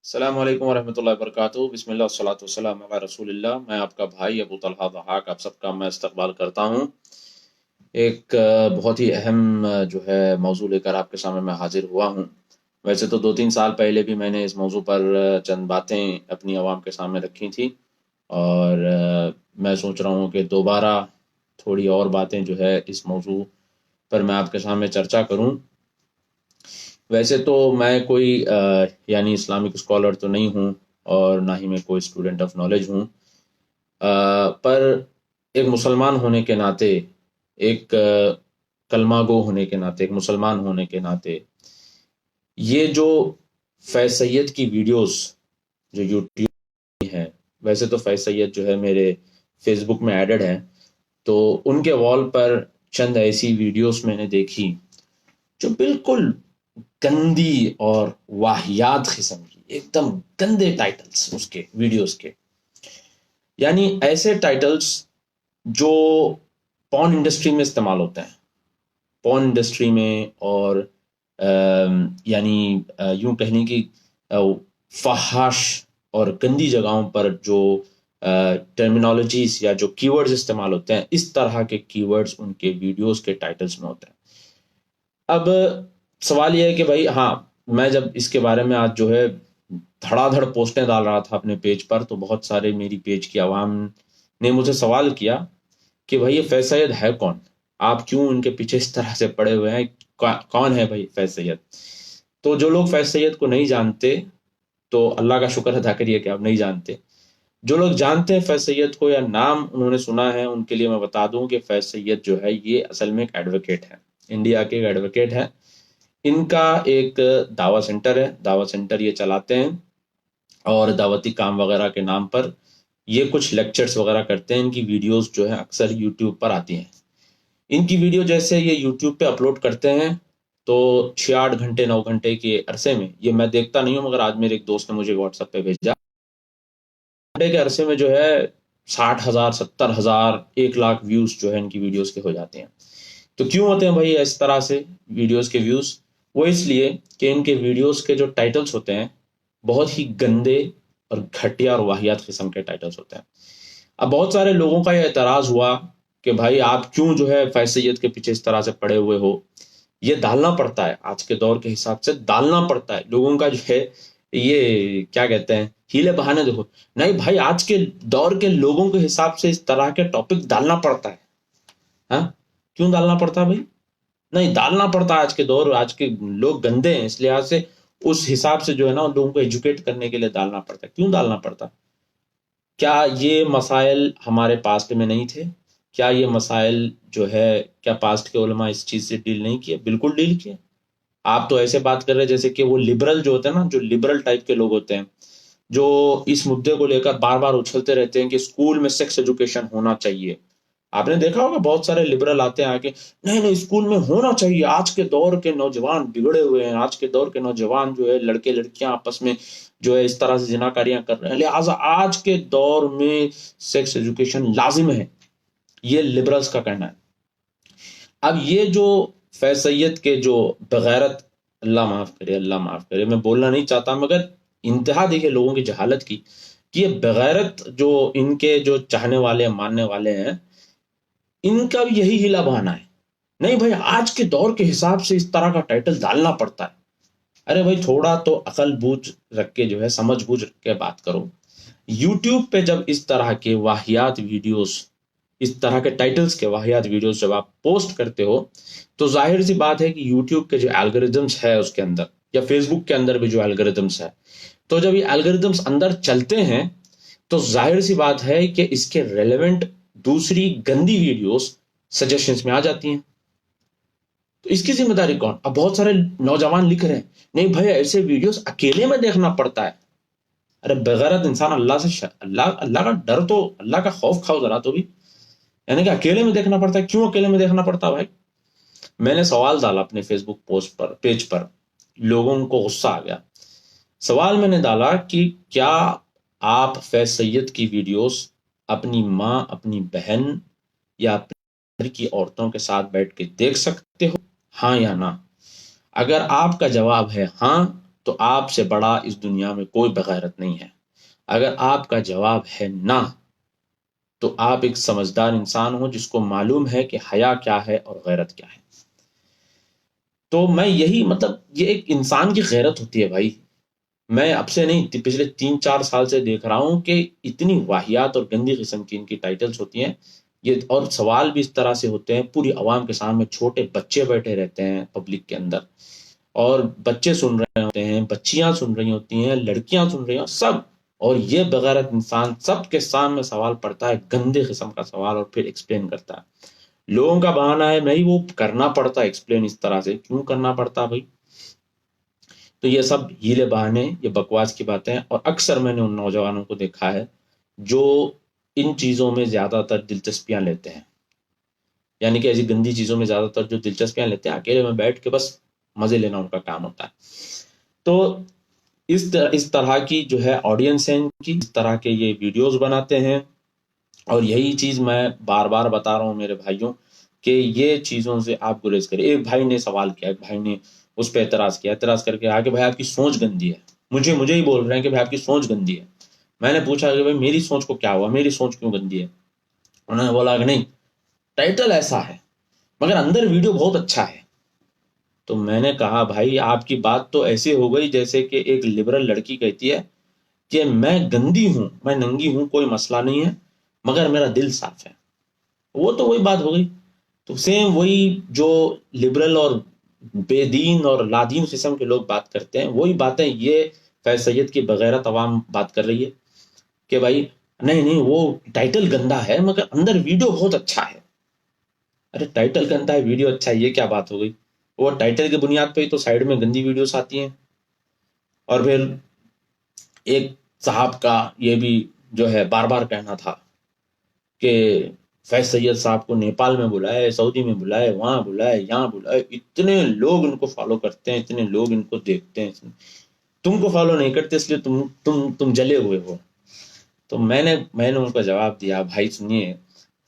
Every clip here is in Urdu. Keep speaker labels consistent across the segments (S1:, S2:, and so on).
S1: السلام علیکم ورحمۃ اللہ وبرکاتہ۔ بسم اللہ والصلاۃ والسلام علی رسول اللہ۔ میں آپ کا بھائی ابو طلحہ ضحاک آپ سب کا میں استقبال کرتا ہوں۔ ایک بہت ہی اہم جو ہے موضوع لے کر آپ کے سامنے میں حاضر ہوا ہوں۔ ویسے تو 2-3 سال پہلے بھی میں نے اس موضوع پر چند باتیں اپنی عوام کے سامنے رکھی تھیں، اور میں سوچ رہا ہوں کہ دوبارہ تھوڑی اور باتیں جو ہے اس موضوع پر میں آپ کے سامنے چرچا کروں۔ ویسے تو میں کوئی یعنی اسلامک اسکالر تو نہیں ہوں، اور نہ ہی میں کوئی اسٹوڈنٹ آف نالج ہوں، پر ایک مسلمان ہونے کے ناطے، ایک کلمہ گو ہونے کے ناطے، ایک مسلمان ہونے کے ناطے، یہ جو فیض سید کی ویڈیوز جو یوٹیوب ہیں، ویسے تو فیض سید جو ہے میرے فیس بک میں ایڈڈ ہیں، تو ان کے وال پر چند ایسی ویڈیوز میں نے دیکھی جو بالکل گندی اور واہیات قسم کی، ایک دم گندے ٹائٹلز اس کے ویڈیوز کے، یعنی ایسے ٹائٹلز جو پون انڈسٹری میں استعمال ہوتے ہیں، پون انڈسٹری میں، اور یعنی یوں کہنے کی فحاش اور گندی جگہوں پر جو ٹرمینالوجیز یا جو کی ورڈز استعمال ہوتے ہیں، اس طرح کے کی ورڈز ان کے ویڈیوز کے ٹائٹلز میں ہوتے ہیں۔ اب سوال یہ ہے کہ بھائی، ہاں، میں جب اس کے بارے میں آج جو ہے دھڑا دھڑ پوسٹیں ڈال رہا تھا اپنے پیج پر، تو بہت سارے میری پیج کی عوام نے مجھے سوال کیا کہ بھائی یہ فیض سید ہے کون؟ آپ کیوں ان کے پیچھے اس طرح سے پڑے ہوئے ہیں؟ کون ہے بھائی فیض سید؟ تو جو لوگ فیض سید کو نہیں جانتے، تو اللہ کا شکر ادا کریے کہ آپ نہیں جانتے۔ جو لوگ جانتے ہیں فیض سید کو، یا نام انہوں نے سنا ہے، ان کے لیے میں بتا دوں کہ فیض سید جو ہے یہ اصل میں ایک ایڈوکیٹ ہے، انڈیا کے ایک ایڈوکیٹ ہے۔ ان کا ایک دعوی سینٹر ہے، دعوی سینٹر یہ چلاتے ہیں، اور دعوتی کام وغیرہ کے نام پر یہ کچھ لیکچرز وغیرہ کرتے ہیں۔ ان کی ویڈیوز جو ہیں اکثر یوٹیوب پر آتی ہیں۔ ان کی ویڈیو جیسے یہ یوٹیوب پہ اپلوڈ کرتے ہیں، تو 6-8 گھنٹے 9 گھنٹے کے عرصے میں، یہ میں دیکھتا نہیں ہوں مگر آج میرے ایک دوست نے مجھے واٹس ایپ پہ بھیجا، گھنٹے کے عرصے میں جو ہے 60,000 70,000 1 لاکھ ویوز جو ہے ان کی ویڈیوز کے ہو جاتے ہیں۔ تو کیوں ہوتے ہیں بھائی اس طرح سے ویڈیوز کے ویوز؟ وہ اس لیے کہ ان کے ویڈیوز کے جو ٹائٹلز ہوتے ہیں بہت ہی گندے اور گھٹیا اور واہیات قسم کے ٹائٹلز ہوتے ہیں۔ اب بہت سارے لوگوں کا یہ اعتراض ہوا کہ بھائی آپ کیوں جو ہے فیض سید کے پیچھے اس طرح سے پڑے ہوئے ہو؟ یہ ڈالنا پڑتا ہے، آج کے دور کے حساب سے ڈالنا پڑتا ہے لوگوں کا جو ہے، یہ کیا کہتے ہیں، ہیلے بہانے دیکھو۔ نہیں بھائی، آج کے دور کے لوگوں کے حساب سے اس طرح کے ٹاپک ڈالنا پڑتا ہے۔ ہاں، کیوں ڈالنا پڑتا ہے بھائی؟ نہیں، ڈالنا پڑتا ہے۔ آج کے دور، آج کے لوگ گندے ہیں، اس لحاظ سے اس حساب سے جو ہے نا ان لوگوں کو ایجوکیٹ کرنے کے لیے ڈالنا پڑتا ہے۔ کیوں ڈالنا پڑتا؟ کیا یہ مسائل ہمارے پاسٹ میں نہیں تھے؟ کیا یہ مسائل جو ہے، کیا پاسٹ کے علماء اس چیز سے ڈیل نہیں کیے؟ بالکل ڈیل کیے۔ آپ تو ایسے بات کر رہے ہیں جیسے کہ وہ لبرل جو ہوتے ہیں نا، جو لبرل ٹائپ کے لوگ ہوتے ہیں، جو اس مدعے کو لے کر بار بار اچھلتے رہتے ہیں کہ اسکول میں سیکس ایجوکیشن ہونا چاہیے۔ آپ نے دیکھا ہوگا بہت سارے لبرل آتے ہیں آگے، نہیں نہیں اسکول میں ہونا چاہیے، آج کے دور کے نوجوان بگڑے ہوئے ہیں، آج کے دور کے نوجوان جو ہے لڑکے لڑکیاں آپس میں جو ہے اس طرح سے زناکاریاں کر رہے ہیں، لہٰذا آج کے دور میں سیکس ایجوکیشن لازم ہے، یہ لبرلز کا کہنا ہے۔ اب یہ جو فیض سید کے جو بغیرت، اللہ معاف کرے، اللہ معاف کرے، میں بولنا نہیں چاہتا مگر انتہا دیکھے لوگوں کی جہالت کی، کہ یہ بغیرت جو ان کے جو چاہنے والے ماننے والے ہیں، ان کا بھی یہی ہیلا بہانا ہے۔ نہیں بھائی، آج کے دور کے حساب سے اس طرح کا ٹائٹل ڈالنا پڑتا ہے۔ ارے بھائی، تھوڑا تو عقل بوجھ رکھ کے جو ہے، سمجھ بوجھ رکھ کے بات کرو۔ یوٹیوب پہ جب اس طرح کے واہیات ویڈیوز، اس طرح کے ٹائٹلز کے واہیات ویڈیوز جب آپ پوسٹ کرتے ہو، تو ظاہر سی بات ہے کہ یوٹیوب کے جو الگوریدمس ہے اس کے اندر، یا فیس بک کے اندر بھی جو الگوریدمس ہے، تو جب یہ الگوریدمس اندر چلتے ہیں تو ظاہر سی بات ہے کہ اس کے ریلیونٹ دوسری گندی ویڈیوز سجیشنز میں آ جاتی ہیں۔ تو اس کی ذمہ داری کون؟ اب بہت سارے نوجوان لکھ رہے ہیں، نہیں بھائی ایسے ویڈیوز اکیلے میں دیکھنا پڑتا ہے۔ ارے بغیرت انسان، اللہ سے اللہ کا ڈر تو، اللہ کا خوف کھاؤ ذرا تو بھی، یعنی کہ اکیلے میں دیکھنا پڑتا ہے۔ کیوں اکیلے میں دیکھنا پڑتا ہے بھائی؟ میں نے سوال ڈالا اپنے فیس بک پوسٹ پر، پیج پر، لوگوں کو غصہ آ گیا۔ سوال میں نے ڈالا کہ کیا آپ فیض سید کی ویڈیوز اپنی ماں، اپنی بہن یا اپنے گھر کی عورتوں کے ساتھ بیٹھ کے دیکھ سکتے ہو؟ ہاں یا نہ؟ اگر آپ کا جواب ہے ہاں، تو آپ سے بڑا اس دنیا میں کوئی بغیرت نہیں ہے۔ اگر آپ کا جواب ہے نہ، تو آپ ایک سمجھدار انسان ہو جس کو معلوم ہے کہ حیا کیا ہے اور غیرت کیا ہے۔ تو میں یہی مطلب یہ ایک انسان کی غیرت ہوتی ہے بھائی۔ میں اب سے نہیں، پچھلے 3-4 سال سے دیکھ رہا ہوں کہ اتنی واہیات اور گندی قسم کی ان کی ٹائٹلز ہوتی ہیں یہ، اور سوال بھی اس طرح سے ہوتے ہیں، پوری عوام کے سامنے چھوٹے بچے بیٹھے رہتے ہیں پبلک کے اندر، اور بچے سن رہے ہوتے ہیں، بچیاں سن رہی ہوتی ہیں، لڑکیاں سن رہی ہیں، سب، اور یہ بغیرت انسان سب کے سامنے سوال پڑتا ہے، گندے قسم کا سوال، اور پھر ایکسپلین کرتا ہے۔ لوگوں کا بہانہ ہے نہیں، وہ کرنا پڑتا ہے ایکسپلین اس طرح سے، کیوں کرنا پڑتا بھائی؟ تو یہ سب ہیلے بہانے، یہ بکواس کی باتیں ہیں، اور اکثر میں نے ان نوجوانوں کو دیکھا ہے جو ان چیزوں میں زیادہ تر دلچسپیاں لیتے ہیں، یعنی کہ ایسی گندی چیزوں میں زیادہ تر جو دلچسپیاں لیتے ہیں، اکیلے میں بیٹھ کے بس مزے لینا ان کا کام ہوتا ہے۔ تو اس طرح کی جو ہے آڈینس ہے ان کی، اس طرح کے یہ ویڈیوز بناتے ہیں، اور یہی چیز میں بار بار بتا رہا ہوں میرے بھائیوں کہ یہ چیزوں سے آپ گریز کریں۔ ایک بھائی نے سوال کیا، ایک بھائی نے اس پہ اعتراض کر کے کہا کہ بھائی آپ کی سوچ گندی ہے، مجھے ہی بول رہے ہیں کہ بھائی آپ کی سوچ گندی ہے۔ میں نے پوچھا کہ بھائی میری سوچ کو کیا ہوا، میری سوچ کیوں گندی ہے؟ انہوں نے بولا کہ نہیں، ٹائٹل ایسا ہے مگر اندر ویڈیو بہت اچھا ہے۔ تو میں نے کہا بھائی آپ کی بات تو ایسی ہو گئی جیسے کہ ایک لبرل لڑکی کہتی ہے کہ میں گندی ہوں، میں ننگی ہوں، کوئی مسئلہ نہیں ہے، مگر میرا دل صاف ہے۔ وہ تو وہی بات ہو گئی۔ تو سیم وہی جو لبرل اور بے دین اور لادین قسم کے لوگ بات کرتے ہیں، وہی باتیں یہ فیض سید کی بغیرت عوام بات کر رہی ہے کہ بھائی نہیں وہ ٹائٹل گندا ہے مگر اندر ویڈیو بہت اچھا ہے۔ ارے ٹائٹل گندا ہے، ویڈیو اچھا ہے، یہ کیا بات ہو گئی؟ وہ ٹائٹل کی بنیاد پہ ہی تو سائیڈ میں گندی ویڈیوز آتی ہیں۔ اور پھر ایک صاحب کا یہ بھی جو ہے بار بار کہنا تھا کہ فیض سید صاحب کو نیپال میں بلائے، سعودی میں بلائے، وہاں بلائے، یہاں بلائے، اتنے لوگ ان کو فالو کرتے ہیں، اتنے لوگ ان کو دیکھتے ہیں، تم کو فالو نہیں کرتے اس لیے تم جلے ہوئے ہو۔ تو میں نے ان کو جواب دیا بھائی سنیے،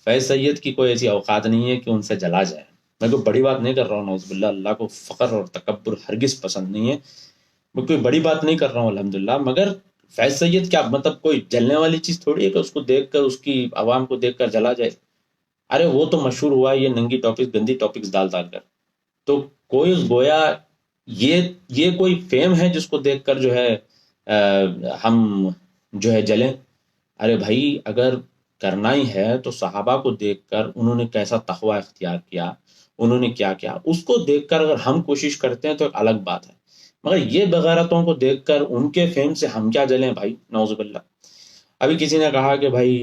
S1: فیض سید کی کوئی ایسی اوقات نہیں ہے کہ ان سے جلا جائے۔ میں کوئی بڑی بات نہیں کر رہا ہوں، نعوذ باللہ، اللہ کو فخر اور تکبر ہرگز پسند نہیں ہے، میں کوئی بڑی بات نہیں کر رہا ہوں الحمدللہ، مگر فیض سید کیا مطلب کوئی جلنے والی چیز تھوڑی ہے کہ اس کو دیکھ کر، اس کی عوام کو دیکھ کر جلا جائے۔ ارے وہ تو مشہور ہوا ہے یہ ننگی ٹاپکس، گندی ٹاپکس ڈال کر، تو کوئی گویا یہ کوئی فیم ہے جس کو دیکھ کر جو ہے ہم جو ہے جلیں؟ ارے بھائی اگر کرنا ہی ہے تو صحابہ کو دیکھ کر انہوں نے کیسا تقوی اختیار کیا، انہوں نے کیا کیا، اس کو دیکھ کر اگر ہم کوشش کرتے ہیں تو ایک الگ بات ہے، مگر یہ بغیرتوں کو دیکھ کر ان کے فیم سے ہم کیا جلیں بھائی، نعوذ باللہ۔ ابھی کسی نے کہا کہ بھائی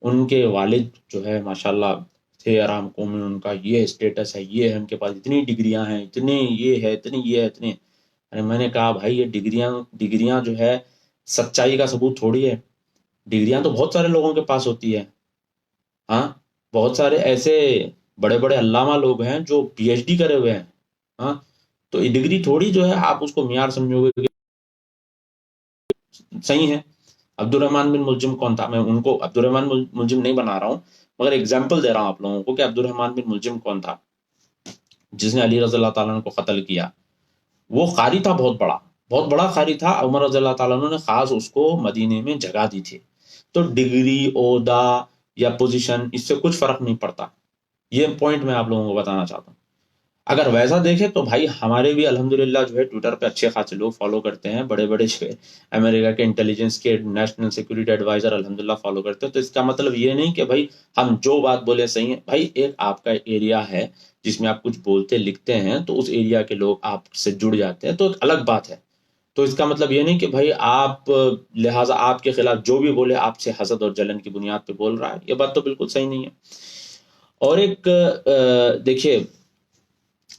S1: ان کے والد جو ہے ماشاءاللہ تھے آرام کو میں، ان کا یہ اسٹیٹس ہے، یہ ہے، ان کے پاس اتنی ڈگریاں ہیں، اتنے یہ ہے، اتنی یہ ہے، اتنے۔ ارے میں نے کہا بھائی یہ ڈگریاں جو ہے سچائی کا ثبوت تھوڑی ہے۔ ڈگریاں تو بہت سارے لوگوں کے پاس ہوتی ہے، ہاں، بہت سارے ایسے بڑے بڑے علامہ لوگ ہیں جو پی ایچ ڈی کرے ہوئے ہیں، ہاں، تو یہ ڈگری تھوڑی جو ہے آپ اس کو معیار سمجھو گے کہ صحیح ہے۔ عبد الرحمن بن ملجم کون تھا؟ میں ان کو عبد الرحمن ملجم نہیں بنا رہا ہوں، مگر اگزامپل دے رہا ہوں آپ لوگوں کو کہ عبد الرحمن بن ملجم کون تھا جس نے علی رضی اللہ تعالیٰ عنہ کو قتل کیا۔ وہ قاری تھا، بہت بڑا قاری تھا، عمر رضی اللہ تعالیٰ عنہ نے خاص اس کو مدینے میں جگہ دی تھی۔ تو ڈگری، عہدہ یا پوزیشن، اس سے کچھ فرق نہیں پڑتا، یہ پوائنٹ میں آپ لوگوں کو بتانا چاہتا ہوں۔ اگر ویسا دیکھیں تو بھائی ہمارے بھی الحمدللہ جو ہے ٹویٹر پہ اچھے خاصے لوگ فالو کرتے ہیں، بڑے بڑے جو ہے امریکہ کے انٹیلیجنس کے نیشنل سیکورٹی ایڈوائزر الحمدللہ فالو کرتے ہیں۔ تو اس کا مطلب یہ نہیں کہ بھائی ہم جو بات بولے صحیح ہے۔ بھائی ایک آپ کا ایریا ہے جس میں آپ کچھ بولتے لکھتے ہیں تو اس ایریا کے لوگ آپ سے جڑ جاتے ہیں، تو ایک الگ بات ہے۔ تو اس کا مطلب یہ نہیں کہ بھائی آپ لہٰذا آپ کے خلاف جو بھی بولے آپ سے حسد اور جلن کی بنیاد پہ بول رہا ہے، یہ بات تو بالکل صحیح نہیں ہے۔ اور ایک دیکھیے،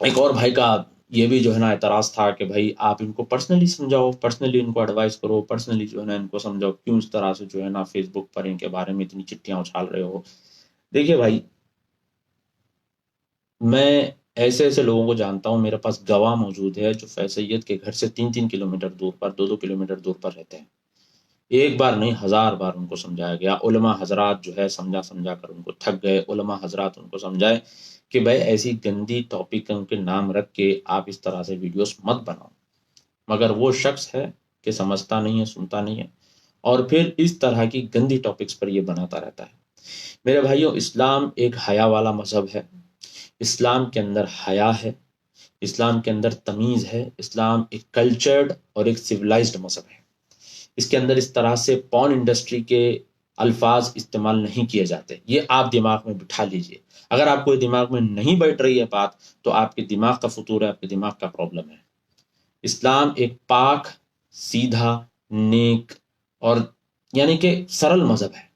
S1: ایک اور بھائی کا یہ بھی جو ہے نا اعتراض تھا کہ بھائی آپ ان کو پرسنلی سمجھاؤ، پرسنلی ان کو ایڈوائز کرو، پرسنلی جو ہے نا ان کو سمجھاؤ، کیوں اس طرح سے جو ہے نا فیس بک پر ان کے بارے میں اتنی چٹیاں اچھال رہے ہو۔ دیکھیے بھائی، میں ایسے لوگوں کو جانتا ہوں، میرے پاس گواہ موجود ہے جو فیض سید کے گھر سے 3-3 کلومیٹر دور پر، 2-2 کلومیٹر دور پر رہتے ہیں۔ ایک بار نہیں 1000 بار ان کو سمجھایا گیا، علماء حضرات جو ہے سمجھا کر ان کو تھک گئے، علماء حضرات ان کو سمجھائے کہ بھائی ایسی گندی ٹاپک کے نام رکھ کے آپ اس طرح سے ویڈیوز مت بناؤ، مگر وہ شخص ہے کہ سمجھتا نہیں ہے، سنتا نہیں ہے، اور پھر اس طرح کی گندی ٹاپکس پر یہ بناتا رہتا ہے۔ میرے بھائیوں، اسلام ایک حیا والا مذہب ہے، اسلام کے اندر حیا ہے، اسلام کے اندر تمیز ہے، اسلام ایک کلچرڈ اور ایک سویلائزڈ مذہب ہے۔ اس کے اندر اس طرح سے پون انڈسٹری کے الفاظ استعمال نہیں کیے جاتے، یہ آپ دماغ میں بٹھا لیجئے۔ اگر آپ کو دماغ میں نہیں بیٹھ رہی ہے بات، تو آپ کے دماغ کا فطور ہے، آپ کے دماغ کا پرابلم ہے۔ اسلام ایک پاک، سیدھا، نیک اور یعنی کہ سرل مذہب ہے۔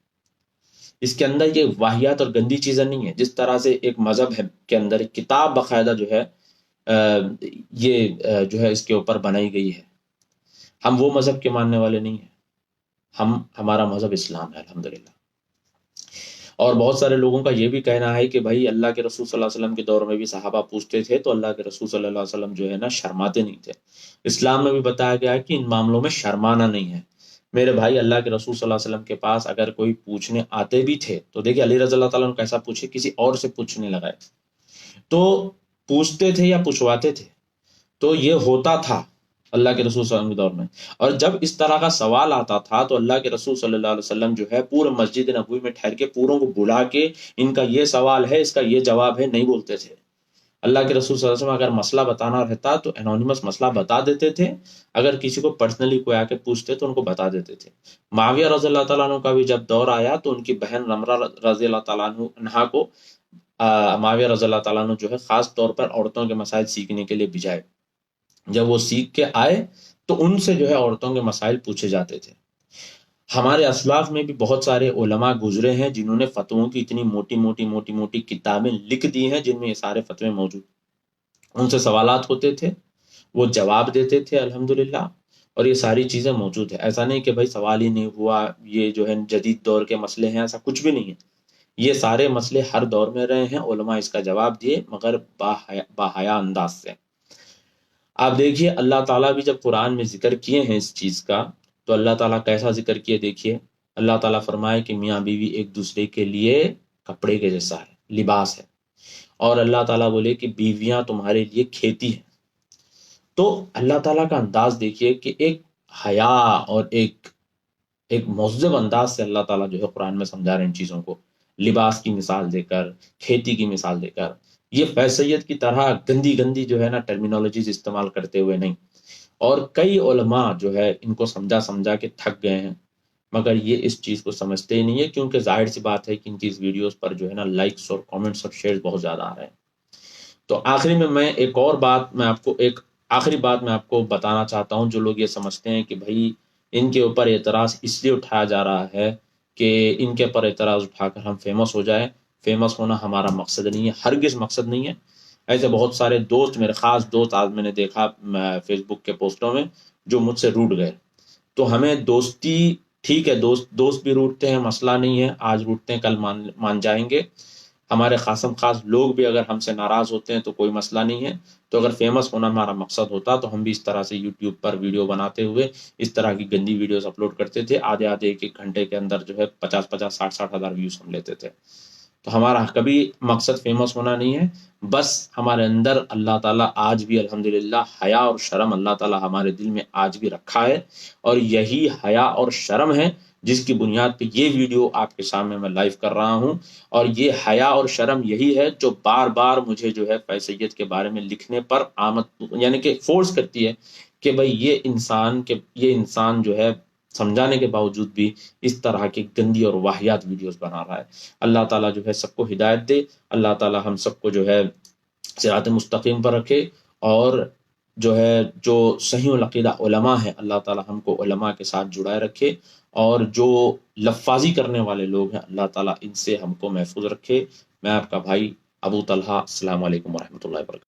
S1: اس کے اندر یہ واہیات اور گندی چیزیں نہیں ہیں۔ جس طرح سے ایک مذہب ہے کے اندر ایک کتاب باقاعدہ جو ہے یہ جو ہے اس کے اوپر بنائی گئی ہے، ہم وہ مذہب کے ماننے والے نہیں ہیں، ہمارا مذہب اسلام ہے الحمدللہ۔ اور بہت سارے لوگوں کا یہ بھی کہنا ہے کہ بھائی اللہ کے رسول صلی اللہ علیہ وسلم کے دور میں بھی صحابہ پوچھتے تھے تو اللہ کے رسول صلی اللہ علیہ وسلم جو ہے نا شرماتے نہیں تھے۔ اسلام میں بھی بتایا گیا ہے کہ ان معاملوں میں شرمانا نہیں ہے۔ میرے بھائی، اللہ کے رسول صلی اللہ علیہ وسلم کے پاس اگر کوئی پوچھنے آتے بھی تھے تو دیکھیں علی رضی اللہ تعالیٰ عنہ کیسا پوچھے، کسی اور سے پوچھنے لگائے، تو پوچھتے تھے یا پوچھواتے تھے، تو یہ ہوتا تھا اللہ کے رسول صلی اللہ علیہ وسلم کے دور میں۔ اور جب اس طرح کا سوال آتا تھا تو اللہ کے رسول صلی اللہ علیہ وسلم جو ہے پورے مسجد نبوی میں ٹھہر کے پوروں کو بلا کے ان کا یہ سوال ہے، اس کا یہ جواب ہے، نہیں بولتے تھے۔ اللہ کے رسول صلی اللہ علیہ وسلم اگر مسئلہ بتانا رہتا تو انونیمس مسئلہ بتا دیتے تھے، اگر کسی کو پرسنلی کوئی آ کے پوچھتے تو ان کو بتا دیتے تھے۔ معاویہ رضی اللہ تعالیٰ عنہ کا بھی جب دور آیا تو ان کی بہن رمرہ رضی اللہ تعالیٰ عنہ کو معاویہ رضی اللہ تعالیٰ عنہ جو ہے خاص طور پر عورتوں کے مسائل سیکھنے کے لیے بھیجائے۔ جب وہ سیکھ کے آئے تو ان سے جو ہے عورتوں کے مسائل پوچھے جاتے تھے۔ ہمارے اسلاف میں بھی بہت سارے علماء گزرے ہیں جنہوں نے فتووں کی اتنی موٹی موٹی موٹی موٹی کتابیں لکھ دی ہیں جن میں یہ سارے فتوے موجود، ان سے سوالات ہوتے تھے، وہ جواب دیتے تھے الحمدللہ، اور یہ ساری چیزیں موجود ہیں۔ ایسا نہیں کہ بھائی سوال ہی نہیں ہوا، یہ جو ہے جدید دور کے مسئلے ہیں، ایسا کچھ بھی نہیں ہے۔ یہ سارے مسئلے ہر دور میں رہے ہیں، علماء اس کا جواب دیے، مگر باحیا انداز سے۔ آپ دیکھیے اللہ تعالیٰ بھی جب قرآن میں ذکر کیے ہیں اس چیز کا تو اللہ تعالیٰ کیسا ذکر کیے دیکھیے۔ اللہ تعالیٰ فرمائے کہ میاں بیوی ایک دوسرے کے لیے کپڑے کے جیسا ہے، لباس ہے، اور اللہ تعالیٰ بولے کہ بیویاں تمہارے لیے کھیتی ہیں۔ تو اللہ تعالیٰ کا انداز دیکھیے کہ ایک حیا اور ایک مہذب انداز سے اللہ تعالیٰ جو ہے قرآن میں سمجھا رہے ہیں ان چیزوں کو، لباس کی مثال دے کر، کھیتی کی مثال دے کر، یہ فیصیت کی طرح گندی گندی جو ہے نا ٹرمینالوجیز استعمال کرتے ہوئے نہیں۔ اور کئی علماء جو ہے ان کو سمجھا سمجھا کے تھک گئے ہیں، مگر یہ اس چیز کو سمجھتے ہی نہیں ہے، کیونکہ ظاہر سی بات ہے کہ ان کی اس ویڈیوز پر جو ہے نا لائکس اور کامنٹس اور شیئرز بہت زیادہ آ رہے ہیں۔ تو آخری میں ایک آخری بات میں آپ کو بتانا چاہتا ہوں۔ جو لوگ یہ سمجھتے ہیں کہ بھائی ان کے اوپر اعتراض اس لیے اٹھایا جا رہا ہے کہ ان کے اوپر اعتراض اٹھا کر ہم فیمس ہو جائیں، فیمس ہونا ہمارا مقصد نہیں ہے، ہرگز مقصد نہیں ہے۔ ایسے بہت سارے دوست، میرے خاص دوست آج میں نے دیکھا فیس بک کے پوسٹوں میں، جو مجھ سے روٹ گئے۔ تو ہمیں دوستی ٹھیک ہے، دوست بھی روٹتے ہیں، مسئلہ نہیں ہے، آج روٹتے ہیں کل مان جائیں گے۔ ہمارے خاص لوگ بھی اگر ہم سے ناراض ہوتے ہیں تو کوئی مسئلہ نہیں ہے۔ تو اگر فیمس ہونا ہمارا مقصد ہوتا تو ہم بھی اس طرح سے یوٹیوب پر ویڈیو بناتے ہوئے اس طرح کی گندی ویڈیوز اپلوڈ کرتے تھے، آدھے ایک گھنٹے کے اندر جو ہے 50 60 ہزار ویوز ہم لیتے تھے۔ تو ہمارا کبھی مقصد فیمس ہونا نہیں ہے، بس ہمارے اندر اللہ تعالیٰ آج بھی الحمدللہ حیا اور شرم اللہ تعالیٰ ہمارے دل میں آج بھی رکھا ہے، اور یہی حیا اور شرم ہے جس کی بنیاد پہ یہ ویڈیو آپ کے سامنے میں لائیو کر رہا ہوں۔ اور یہ حیا اور شرم یہی ہے جو بار بار مجھے جو ہے فیصیت کے بارے میں لکھنے پر یعنی کہ فورس کرتی ہے کہ بھائی یہ انسان جو ہے سمجھانے کے باوجود بھی اس طرح کی گندی اور واہیات ویڈیوز بنا رہا ہے۔ اللہ تعالیٰ جو ہے سب کو ہدایت دے، اللہ تعالیٰ ہم سب کو جو ہے صراط مستقیم پر رکھے، اور جو صحیح العقیدہ علماء ہیں اللہ تعالیٰ ہم کو علماء کے ساتھ جڑائے رکھے، اور جو لفاظی کرنے والے لوگ ہیں اللہ تعالیٰ ان سے ہم کو محفوظ رکھے۔ میں آپ کا بھائی ابو طلحہ، السلام علیکم ورحمۃ اللہ وبرکاتہ۔